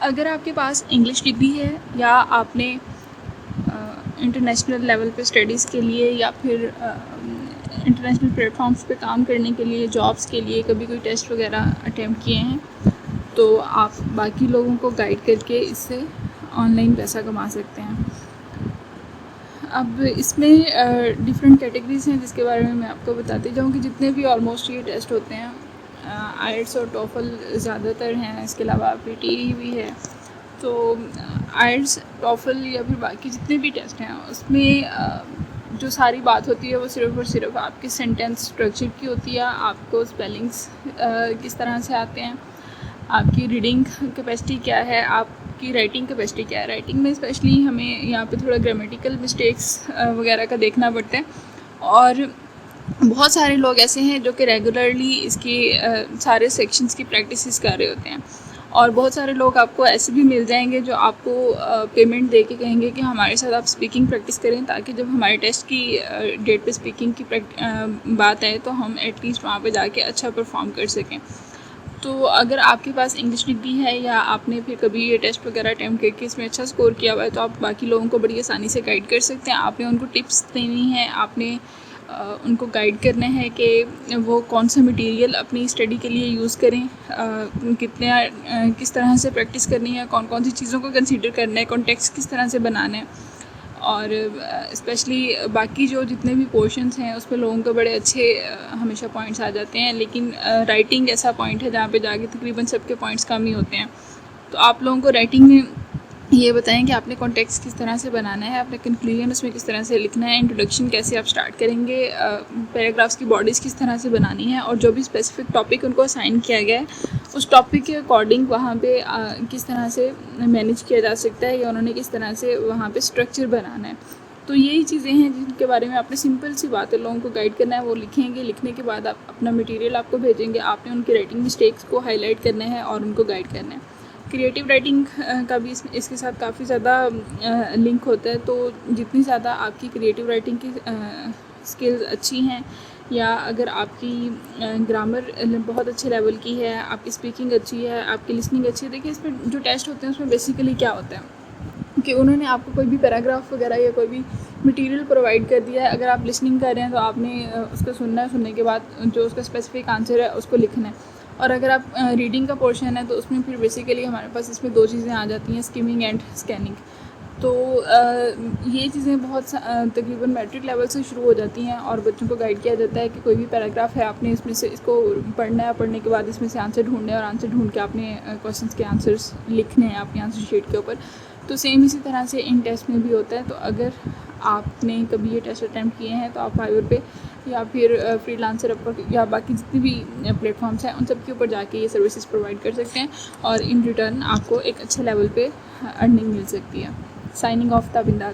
अगर आपके पास English degree है या आपने इंटरनेशनल लेवल पे स्टडीज़ के लिए या फिर इंटरनेशनल प्लेटफॉर्म्स पे काम करने के लिए, जॉब्स के लिए कभी कोई टेस्ट वगैरह अटेम्प्ट किए हैं, तो आप बाकी लोगों को गाइड करके इससे ऑनलाइन पैसा कमा सकते हैं। अब इसमें डिफरेंट कैटेगरीज़ हैं जिसके बारे में मैं आपको बताती जाऊँ कि जितने भी ऑलमोस्ट ये टेस्ट होते हैं, आईएलटीएस और टोफल ज़्यादातर हैं, इसके अलावा पीटीई भी है। तो आईएलटीएस, टोफल या फिर बाकी जितने भी टेस्ट हैं उसमें जो सारी बात होती है वो सिर्फ़ और सिर्फ आपके सेंटेंस स्ट्रक्चर की होती है। आपको स्पेलिंग्स किस तरह से आते हैं, आपकी रीडिंग कैपेसिटी क्या है, आपकी राइटिंग कैपेसिटी क्या है। राइटिंग में स्पेशली हमें यहाँ पे थोड़ा ग्रामेटिकल मिस्टेक्स वगैरह का देखना पड़ता है। और बहुत सारे लोग ऐसे हैं जो कि रेगुलरली इसकी सारे सेक्शंस की प्रैक्टिस कर रहे होते हैं। और बहुत सारे लोग आपको ऐसे भी मिल जाएंगे जो आपको पेमेंट दे के कहेंगे कि हमारे साथ आप स्पीकिंग प्रैक्टिस करें, ताकि जब हमारे टेस्ट की डेट पे स्पीकिंग की बात आए तो हम एटलीस्ट वहाँ पे जाके अच्छा परफॉर्म कर सकें। तो अगर आपके पास इंग्लिश डिग्री है या आपने फिर कभी ये टेस्ट वगैरह अटैम्प्ट करके इसमें अच्छा स्कोर किया हुआ है, तो आप बाकी लोगों को बड़ी आसानी से गाइड कर सकते हैं। आपने उनको टिप्स देनी है, आपने उनको गाइड करना है कि वो कौन सा मटेरियल अपनी स्टडी के लिए यूज़ करें, किस तरह से प्रैक्टिस करनी है, कौन कौन सी चीज़ों को कंसीडर करना है, कॉन्टेक्स्ट किस तरह से बनाना है। और स्पेशली बाकी जो जितने भी पोर्शंस हैं उसमें लोगों को बड़े अच्छे हमेशा पॉइंट्स आ जाते हैं, लेकिन राइटिंग ऐसा पॉइंट है जहाँ पे जाके तकरीबन सबके पॉइंट्स कम ही होते हैं। तो आप लोगों को राइटिंग में ये बताएं कि आपने कॉन्टेक्स्ट किस तरह से बनाना है, आपने कंक्लूजन उसमें किस तरह से लिखना है, इंट्रोडक्शन कैसे आप स्टार्ट करेंगे, पैराग्राफ्स की बॉडीज़ किस तरह से बनानी है, और जो भी स्पेसिफिक टॉपिक उनको असाइन किया गया है उस टॉपिक के अकॉर्डिंग वहाँ पे किस तरह से मैनेज किया जा सकता है या उन्होंने किस तरह से वहाँ पे स्ट्रक्चर बनाना है। तो यही चीज़ें हैं जिनके बारे में आपने सिंपल सी बातें लोगों को गाइड करना है। वो लिखेंगे, लिखने के बाद आप अपना मटेरियल आपको भेजेंगे, आपने उनकी राइटिंग मिस्टेक्स को हाईलाइट करना है और उनको गाइड करना है। क्रिएटिव राइटिंग का भी इसके साथ काफ़ी ज़्यादा लिंक होता है। तो जितनी ज़्यादा आपकी क्रिएटिव राइटिंग की स्किल्स अच्छी हैं, या अगर आपकी ग्रामर बहुत अच्छे लेवल की है, आपकी स्पीकिंग अच्छी है, आपकी लिसनिंग अच्छी है। देखिए इसमें जो टेस्ट होते हैं उसमें बेसिकली क्या होता है कि उन्होंने आपको कोई भी पैराग्राफ वगैरह या कोई भी मटेरियल प्रोवाइड कर दिया है। अगर आप लिसनिंग कर रहे हैं तो आपने उसको सुनना है, सुनने के बाद जो उसका स्पेसिफिक आंसर है उसको लिखना है। और अगर आप रीडिंग का पोर्शन है तो उसमें फिर बेसिकली हमारे पास इसमें दो चीज़ें आ जाती हैं, स्किमिंग एंड स्कैनिंग। तो ये चीज़ें बहुत तकरीबन मैट्रिक लेवल से शुरू हो जाती हैं और बच्चों को गाइड किया जाता है कि कोई भी पैराग्राफ है आपने इसमें से इसको पढ़ना है, पढ़ने के बाद इसमें से आंसर ढूंढना है और आंसर ढूंढ के आपने क्वेश्चंस के आंसर्स लिखने हैं अपनी आंसर शीट के ऊपर। तो सेम इसी तरह से इन टेस्ट में भी होता है। तो अगर आपने कभी ये टेस्ट अटैम्प्ट किए हैं तो आप फाइवर पे या फिर फ्रीलांसर पर या बाकी जितने भी प्लेटफॉर्म्स हैं उन सब के ऊपर जाके ये सर्विसेज प्रोवाइड कर सकते हैं और इन रिटर्न आपको एक अच्छे लेवल पे अर्निंग मिल सकती है। Signing off Tabinda.